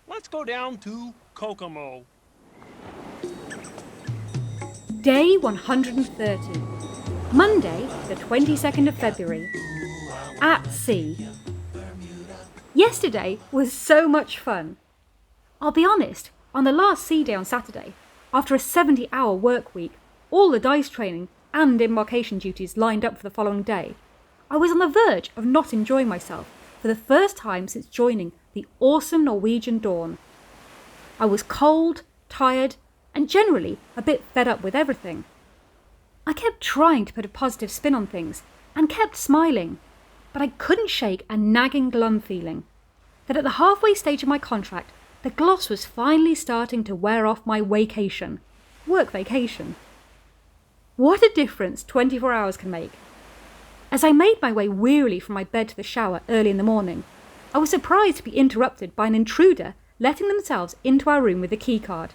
Let's go down to Kokomo. Day 130. Monday, the 22nd of February. At sea. Yesterday was so much fun. I'll be honest, on the last sea day on Saturday, after a 70-hour work week, all the dice training and embarkation duties lined up for the following day, I was on the verge of not enjoying myself for the first time since joining the awesome Norwegian Dawn. I was cold, tired, and generally a bit fed up with everything. I kept trying to put a positive spin on things and kept smiling, but I couldn't shake a nagging glum feeling that at the halfway stage of my contract, the gloss was finally starting to wear off my vacation. Work vacation. What a difference 24 hours can make. As I made my way wearily from my bed to the shower early in the morning, I was surprised to be interrupted by an intruder letting themselves into our room with a key card.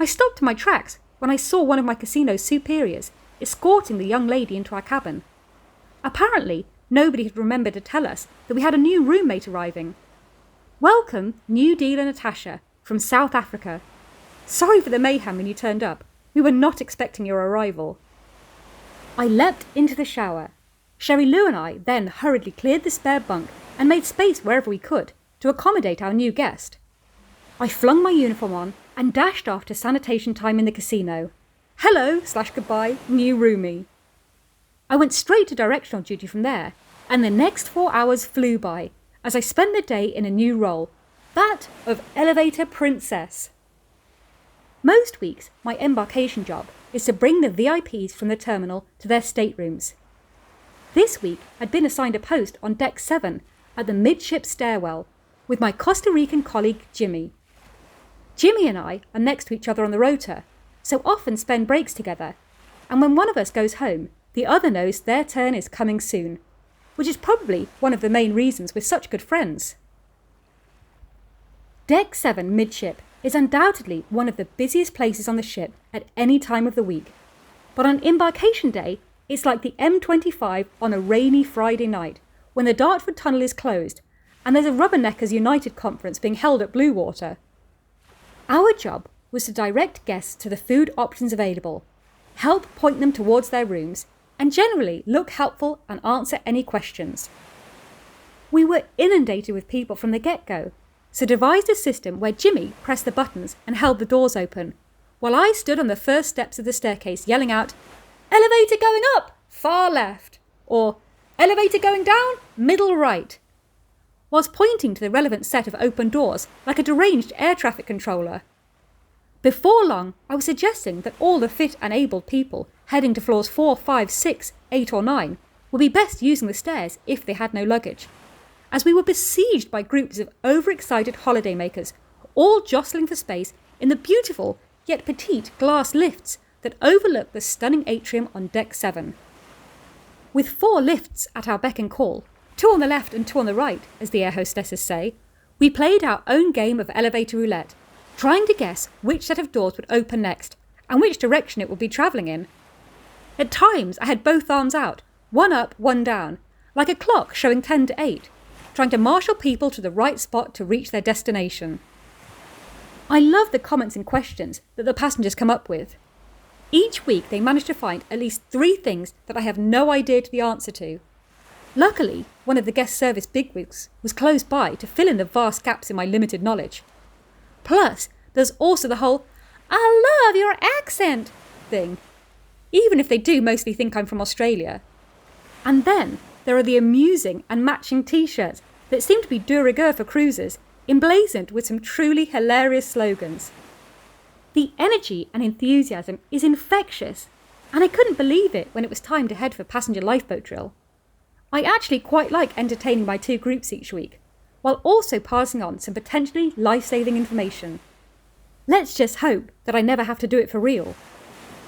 I stopped in my tracks when I saw one of my casino's superiors escorting the young lady into our cabin. Apparently, nobody had remembered to tell us that we had a new roommate arriving. Welcome, new dealer Natasha, from South Africa. Sorry for the mayhem when you turned up. We were not expecting your arrival. I leapt into the shower. Sherry Lou and I then hurriedly cleared the spare bunk and made space wherever we could to accommodate our new guest. I flung my uniform on and dashed off to sanitation time in the casino. Hello/goodbye, new roomie. I went straight to directional duty from there, and the next 4 hours flew by as I spent the day in a new role, that of elevator princess. Most weeks, my embarkation job is to bring the VIPs from the terminal to their staterooms. This week, I'd been assigned a post on deck 7 at the midship stairwell with my Costa Rican colleague Jimmy. Jimmy and I are next to each other on the rota, so often spend breaks together, and when one of us goes home, the other knows their turn is coming soon, which is probably one of the main reasons we're such good friends. Deck 7 midship is undoubtedly one of the busiest places on the ship at any time of the week, but on embarkation day, it's like the M25 on a rainy Friday night when the Dartford Tunnel is closed and there's a Rubberneckers United conference being held at Bluewater. Our job was to direct guests to the food options available, help point them towards their rooms, and generally look helpful and answer any questions. We were inundated with people from the get-go, so devised a system where Jimmy pressed the buttons and held the doors open, while I stood on the first steps of the staircase yelling out, "Elevator going up, far left," or "Elevator going down, middle right," whilst pointing to the relevant set of open doors like a deranged air traffic controller. Before long, I was suggesting that all the fit and able people heading to floors 4, 5, 6, 8 or 9 would be best using the stairs if they had no luggage, as we were besieged by groups of overexcited holidaymakers, all jostling for space in the beautiful yet petite glass lifts that overlook the stunning atrium on deck 7. With 4 lifts at our beck and call, 2 on the left and 2 on the right, as the air hostesses say, we played our own game of elevator roulette, trying to guess which set of doors would open next and which direction it would be travelling in. At times I had both arms out, one up, one down, like a clock showing 10 to 8, trying to marshal people to the right spot to reach their destination. I love the comments and questions that the passengers come up with. Each week they manage to find at least 3 things that I have no idea to the answer to. Luckily, one of the guest service bigwigs was close by to fill in the vast gaps in my limited knowledge. Plus, there's also the whole, "I love your accent" thing, even if they do mostly think I'm from Australia. And then there are the amusing and matching t-shirts that seem to be de rigueur for cruisers, emblazoned with some truly hilarious slogans. The energy and enthusiasm is infectious, and I couldn't believe it when it was time to head for passenger lifeboat drill. I actually quite like entertaining my 2 groups each week, while also passing on some potentially life-saving information. Let's just hope that I never have to do it for real,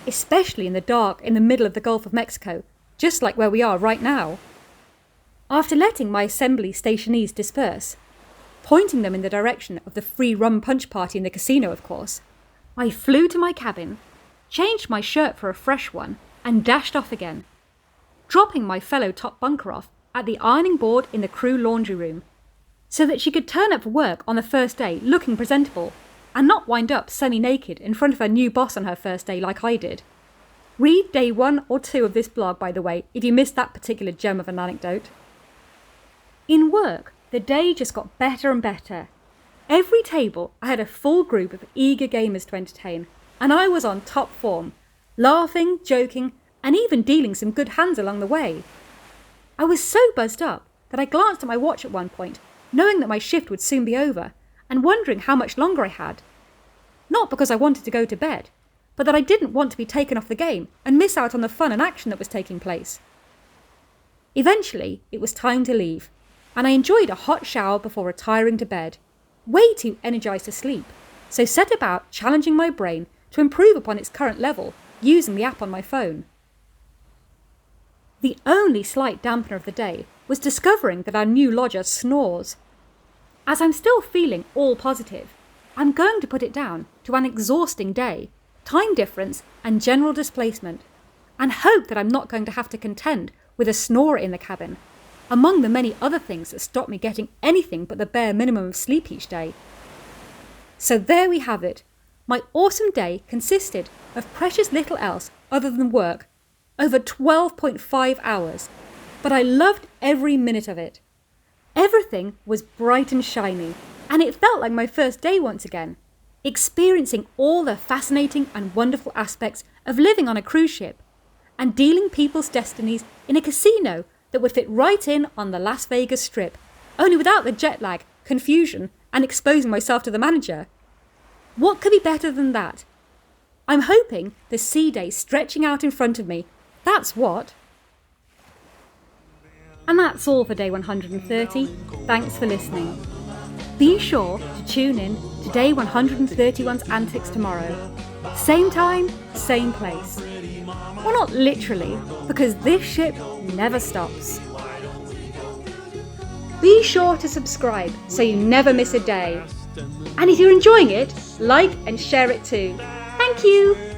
especially in the dark in the middle of the Gulf of Mexico, just like where we are right now. After letting my assembly stationees disperse, pointing them in the direction of the free rum punch party in the casino, of course, I flew to my cabin, changed my shirt for a fresh one, and dashed off again, dropping my fellow top bunker off at the ironing board in the crew laundry room, so that she could turn up for work on the first day looking presentable and not wind up semi-naked in front of her new boss on her first day like I did. Read day 1 or 2 of this blog, by the way, if you missed that particular gem of an anecdote. In work, the day just got better and better. Every table, I had a full group of eager gamers to entertain, and I was on top form, laughing, joking, and even dealing some good hands along the way. I was so buzzed up that I glanced at my watch at one point, knowing that my shift would soon be over, and wondering how much longer I had. Not because I wanted to go to bed, but that I didn't want to be taken off the game and miss out on the fun and action that was taking place. Eventually, it was time to leave, and I enjoyed a hot shower before retiring to bed, way too energised to sleep, so set about challenging my brain to improve upon its current level using the app on my phone. The only slight dampener of the day was discovering that our new lodger snores. As I'm still feeling all positive, I'm going to put it down to an exhausting day, time difference and general displacement, and hope that I'm not going to have to contend with a snorer in the cabin, among the many other things that stop me getting anything but the bare minimum of sleep each day. So there we have it. My awesome day consisted of precious little else other than work, over 12.5 hours, but I loved every minute of it. Everything was bright and shiny, and it felt like my first day once again, experiencing all the fascinating and wonderful aspects of living on a cruise ship, and dealing people's destinies in a casino that would fit right in on the Las Vegas Strip, only without the jet lag, confusion, and exposing myself to the manager. What could be better than that? I'm hoping the sea day stretching out in front of me, that's what. And that's all for day 130. Thanks for listening. Be sure to tune in to day 131's antics tomorrow. Same time, same place. Well, not literally, because this ship never stops. Be sure to subscribe so you never miss a day. And if you're enjoying it, like and share it too. Thank you!